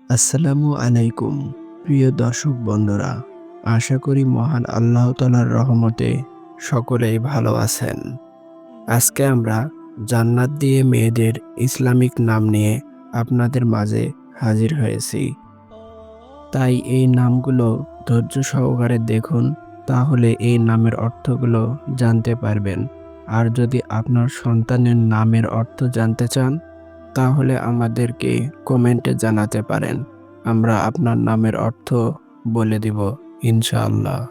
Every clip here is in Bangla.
আসসালামু আলাইকুম প্রিয় দর্শক বন্ধুরা, আশা করি মহান আল্লাহ তাআলার রহমতে সকলেই ভালো আছেন। আজকে আমরা জান্নাত দিয়ে মেয়েদের ইসলামিক নাম নিয়ে আপনাদের মাঝে হাজির হয়েছি। তাই এই নামগুলো ধৈর্য সহকারে দেখুন, তাহলে এই নামের অর্থগুলো জানতে পারবেন। আর যদি আপনার সন্তানের নামের অর্থ জানতে চান, তাহলে আমাদেরকে কমেন্টে জানাতে পারেন। আমরা আপনার নামের অর্থ বলে দিব ইনশাআল্লাহ।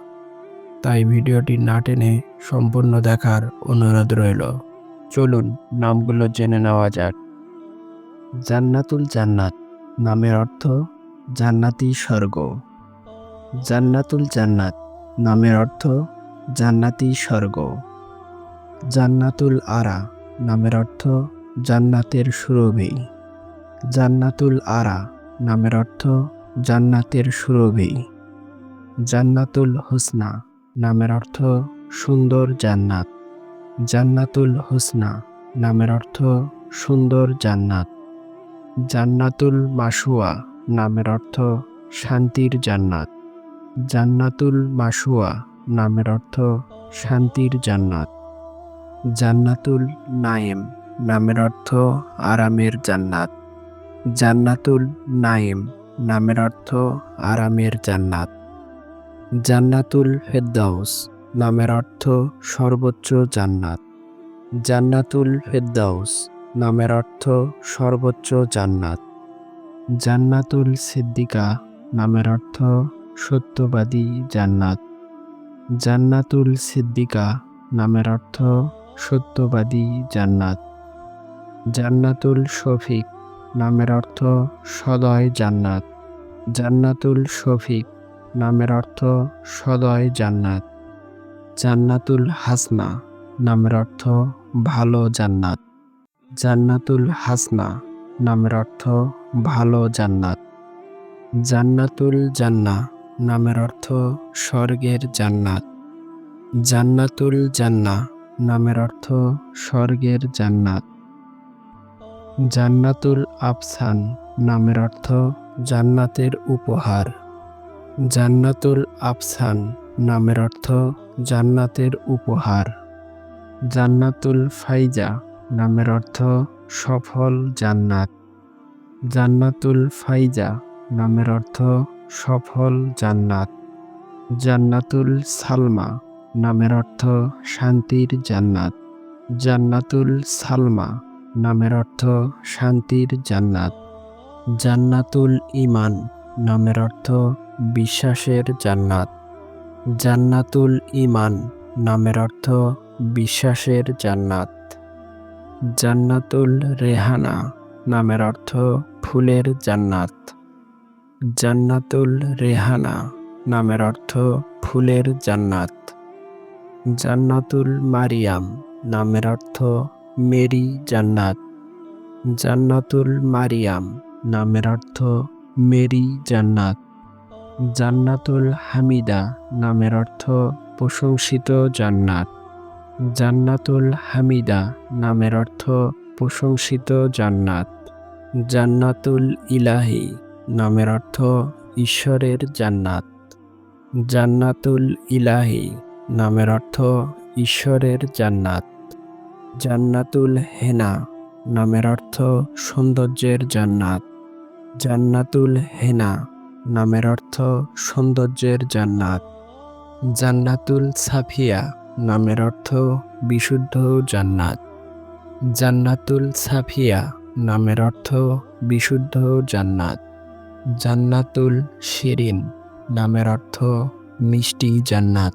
তাই ভিডিওটি না টেনে সম্পূর্ণ দেখার অনুরোধ রইল। চলুন নামগুলো জেনে নেওয়া যাক। জান্নাতুল জান্নাত নামের অর্থ জান্নাতি স্বর্গ। জান্নাতুল জান্নাত নামের অর্থ জান্নাতি স্বর্গ। জান্নাতুল আরা নামের অর্থ জান্নাতের সুরভি। জান্নাতুল আরা নামের অর্থ জান্নাতের সুরভি। জান্নাতুল হুসনা নামের অর্থ সুন্দর জান্নাত। জান্নাতুল হুসনা নামের অর্থ সুন্দর জান্নাত। জান্নাতুল মাশুয়া নামের অর্থ শান্তির জান্নাত। জান্নাতুল মাশুয়া নামের অর্থ শান্তির জান্নাত। জান্নাতুল নায়েম নামের অর্থ আরামের জান্নাত। জান্নাতুল নায়েম নামের অর্থ আরামের জান্নাত। জান্নাতুল ফেরদাউস নামের অর্থ সর্বোচ্চ জান্নাত। জান্নাতুল ফেরদাউস নামের অর্থ সর্বোচ্চ জান্নাত। জান্নাতুল সিদ্দিকা নামের অর্থ সত্যবাদী জান্নাত। জান্নাতুল সিদ্দিকা নামের অর্থ সত্যবাদী জান্নাত। জান্নাতুল শফিক নামের অর্থ সদয় জান্নাত। জান্নাতুল শফিক নামের অর্থ সদয় জান্নাত। জান্নাতুল হাসনা নামের অর্থ ভালো জান্নাত। জান্নাতুল হাসনা নামের অর্থ ভালো জান্নাত। জান্নাতুল জান্নাহ নামের অর্থ স্বর্গের জান্নাত। জান্নাতুল জান্নাহ নামের অর্থ স্বর্গের জান্নাত। জান্নাতুল আফসান নামের অর্থ জান্নাতের উপহার। জান্নাতুল আফসান নামের অর্থ জান্নাতের উপহার। জান্নাতুল ফাইজা নামের অর্থ সফল জান্নাত। জান্নাতুল ফাইজা নামের অর্থ সফল জান্নাত। জান্নাতুল সালমা নামের অর্থ শান্তির জান্নাত। জান্নাতুল সালমা নামের অর্থ শান্তির জান্নাত। জান্নাতুল ঈমান নামের অর্থ বিশ্বাসের জান্নাত। জান্নাতুল ঈমান নামের অর্থ বিশ্বাসের জান্নাত। জান্নাতুল রেহানা নামের অর্থ ফুলের জান্নাত। জান্নাতুল রেহানা নামের অর্থ ফুলের জান্নাত। জান্নাতুল মারিয়াম নামের অর্থ মেরি জান্নাত। জান্নাতুল মারিয়াম নামের অর্থ মেরি জান্নাত। জান্নাতুল হামিদা নামের অর্থ প্রশংসিত জান্নাত। জান্নাতুল হামিদা নামের অর্থ প্রশংসিত জান্নাত। জান্নাতুল ইলাহি নামের অর্থ ঈশ্বরের জান্নাত। জান্নাতুল ইলাহি নামের অর্থ ঈশ্বরের জান্নাত। জান্নাতুল হেনা নামের অর্থ সৌন্দর্যের জান্নাত। জান্নাতুল হেনা নামের অর্থ সৌন্দর্যের জান্নাত। জান্নাতুল সাফিয়া নামের অর্থ বিশুদ্ধ জান্নাত। জান্নাতুল সাফিয়া নামের অর্থ বিশুদ্ধ জান্নাত। জান্নাতুল শিরিন নামের অর্থ মিষ্টি জান্নাত।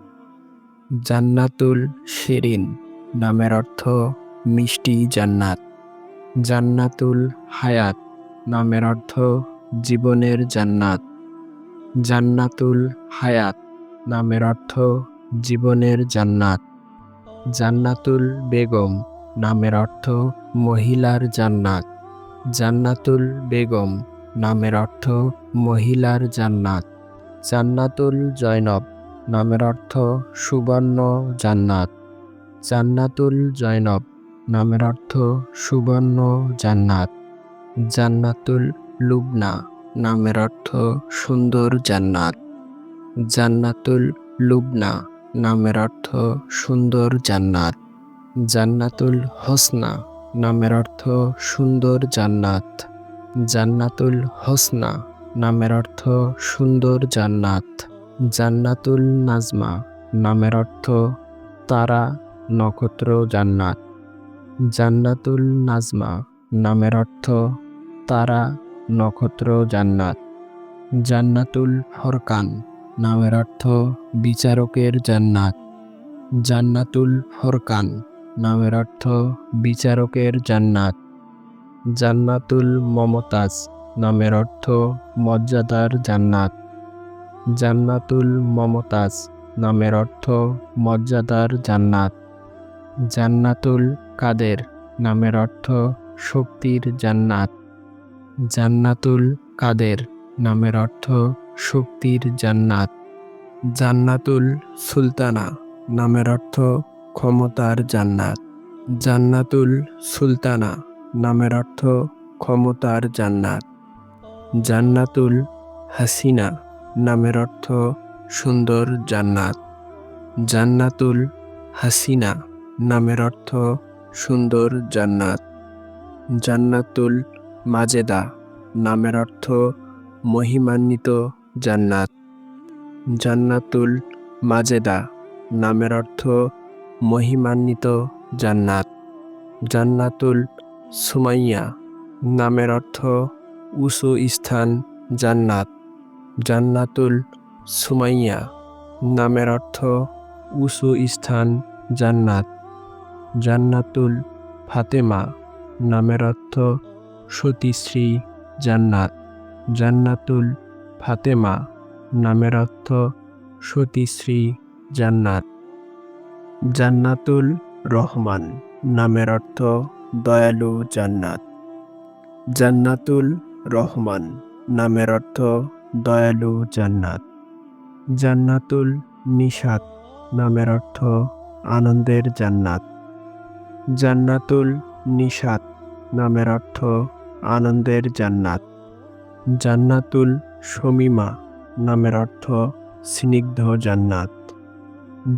জান্নাতুল শিরিন নামের অর্থ মিষ্টি জান্নাত। জান্নাতুল হায়াত নামের অর্থ জীবনের জান্নাত। জান্নাতুল হায়াত নামের অর্থ জীবনের জান্নাত। জান্নাতুল বেগম নামের অর্থ মহিলার জান্নাত। জান্নাতুল বেগম নামের অর্থ মহিলার জান্নাত। জান্নাতুল জয়নব নামের অর্থ সুবর্ণ জান্নাত। জান্নাতুল জয়নব নামের অর্থ সুবর্ণ জান্নাত। জান্নাতুল লুবনা নামের অর্থ সুন্দর জান্নাত। জান্নাতুল লুবনা নামের অর্থ সুন্দর জান্নাত। জান্নাতুল হোসনা নামের অর্থ সুন্দর জান্নাত। জান্নাতুল হোসনা নামের অর্থ সুন্দর জান্নাত। জান্নাতুল নাজমা নামের অর্থ তারা, নক্ষত্র, জান্নাত। জান্নাতুল নাজমা নামের অর্থ তারা, নক্ষত্র, জান্নাত। জান্নাতুল ফরকান নামের অর্থ বিচারকের জান্নাত। জান্নাতুল ফরকান নামের অর্থ বিচারকের জান্নাত। জান্নাতুল মমতাজ নামের অর্থ মর্যাদার জান্নাত। জান্নাতুল মমতাজ নামের অর্থ মর্যাদার জান্নাত। জান্নাতুল কাদের নামের অর্থ শক্তির জান্নাত। জান্নাতুল কাদের নামের অর্থ শক্তির জান্নাত। জান্নাতুল সুলতানা নামের অর্থ ক্ষমতার জান্নাত। জান্নাতুল সুলতানা নামের অর্থ ক্ষমতার জান্নাত। জান্নাতুল হাসিনা নামের অর্থ সুন্দর জান্নাত। জান্নাতুল হাসিনা নামের অর্থ সুন্দর জান্নাত। জান্নাতুল মাজেদা নামের অর্থ মহিমান্বিত জান্নাত। জান্নাতুল মাজেদা নামের অর্থ মহিমান্বিত জান্নাত। জান্নাতুল সুমাইয়া নামের অর্থ উঁচু স্থান জান্নাত। জান্নাতুল সুমাইয়া নামের অর্থ উঁচু স্থান জান্নাত। জান্নাতুল ফাতেমা নামের অর্থ সতীশ্রী জান্নাত। জান্নাতুল ফাতেমা নামের অর্থ সতীশ্রী জান্নাত। জান্নাতুল রহমান নামের অর্থ দয়ালু জান্নাত। জান্নাতুল রহমান নামের অর্থ দয়ালু জান্নাত। জান্নাতুল নিশাত নামের অর্থ আনন্দের জান্নাত। জান্নাতুল নিশাত নামের অর্থ আনন্দের জান্নাত। জান্নাতুল শমীমা নামের অর্থ স্নিগ্ধ জান্নাত।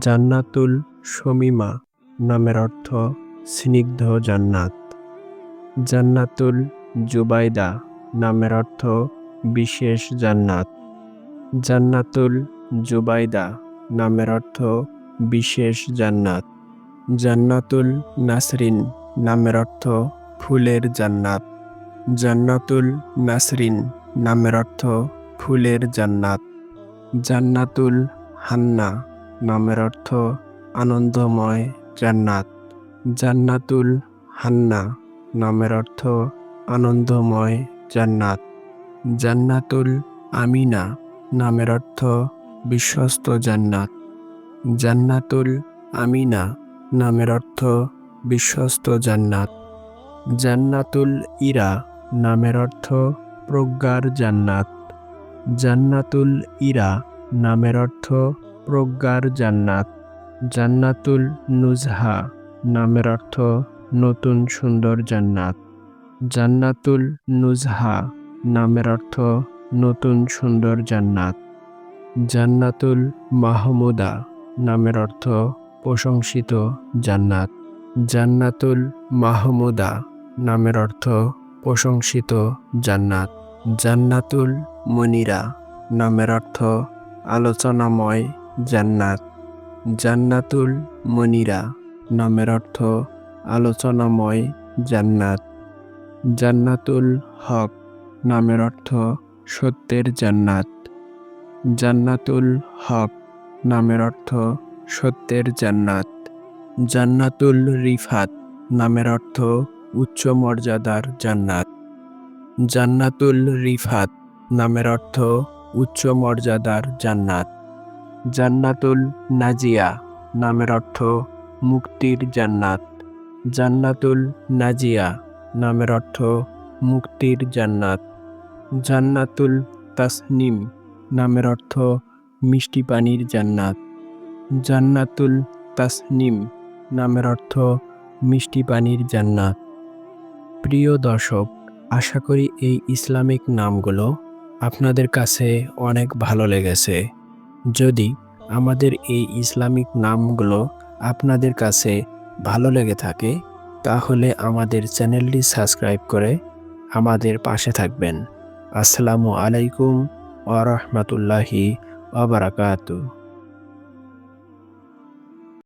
জান্নাতুল শমীমা নামের অর্থ স্নিগ্ধ জান্নাত। জান্নাতুল জুবাইদা নামের অর্থ বিশেষ জান্নাত। জান্নাতুল জুবাইদা নামের অর্থ বিশেষ জান্নাত। জান্নাতুল নাসরিন নামের অর্থ ফুলের জান্নাত। জান্নাতুল নাসরিন নামের অর্থ ফুলের জান্নাত। জান্নাতুল হান্না নামের অর্থ আনন্দময় জান্নাত। জান্নাতুল হান্না নামের অর্থ আনন্দময় জান্নাত। জান্নাতুল আমিনা নামের অর্থ বিশ্বস্ত জান্নাত। জান্নাতুল আমিনা নামের অর্থ বিশ্বস্ত জান্নাত। জান্নাতুল ইরা নামের অর্থ প্রজ্ঞার জান্নাত। জান্নাতুল ইরা নামের অর্থ প্রজ্ঞার জান্নাত। জান্নাতুল নুজহা নামের অর্থ নতুন সুন্দর জান্নাত। জান্নাতুল নুজহা নামের অর্থ নতুন সুন্দর জান্নাত। জান্নাতুল মাহমুদা নামের অর্থ প্রশংসিত জান্নাত। জান্নাতুল মাহমুদা নামের অর্থ প্রশংসিত জান্নাত। জান্নাতুল মনিরা নামের অর্থ আলোচনাময় জান্নাত। জান্নাতুল মনিরা নামের অর্থ আলোচনাময় জান্নাত। জান্নাতুল হক নামের অর্থ সত্যের জান্নাত। জান্নাতুল হক নামের অর্থ সত্যের জান্নাত। জান্নাতুল রিফাত নামের অর্থ উচ্চ মর্যাদার জান্নাত। জান্নাতুল রিফাত নামের অর্থ উচ্চ মর্যাদার জান্নাত। জান্নাতুল নাজিয়া নামের অর্থ মুক্তির জান্নাত। জান্নাতুল নাজিয়া নামের অর্থ মুক্তির জান্নাত। জান্নাতুল তাসনিম নামের অর্থ মিষ্টি পানির জান্নাত। জান্নাতুল তাসনিম নামের অর্থ মিষ্টি পানির জান্নাত। প্রিয় দর্শক, আশা করি এই ইসলামিক নামগুলো আপনাদের কাছে অনেক ভালো লেগেছে। যদি আমাদের এই ইসলামিক নামগুলো আপনাদের কাছে ভালো লেগে থাকে, তাহলে আমাদের চ্যানেলটি সাবস্ক্রাইব করে আমাদের পাশে থাকবেন। আসসালামু আলাইকুম ওয়া রাহমাতুল্লাহি ওয়া বারাকাতুহু।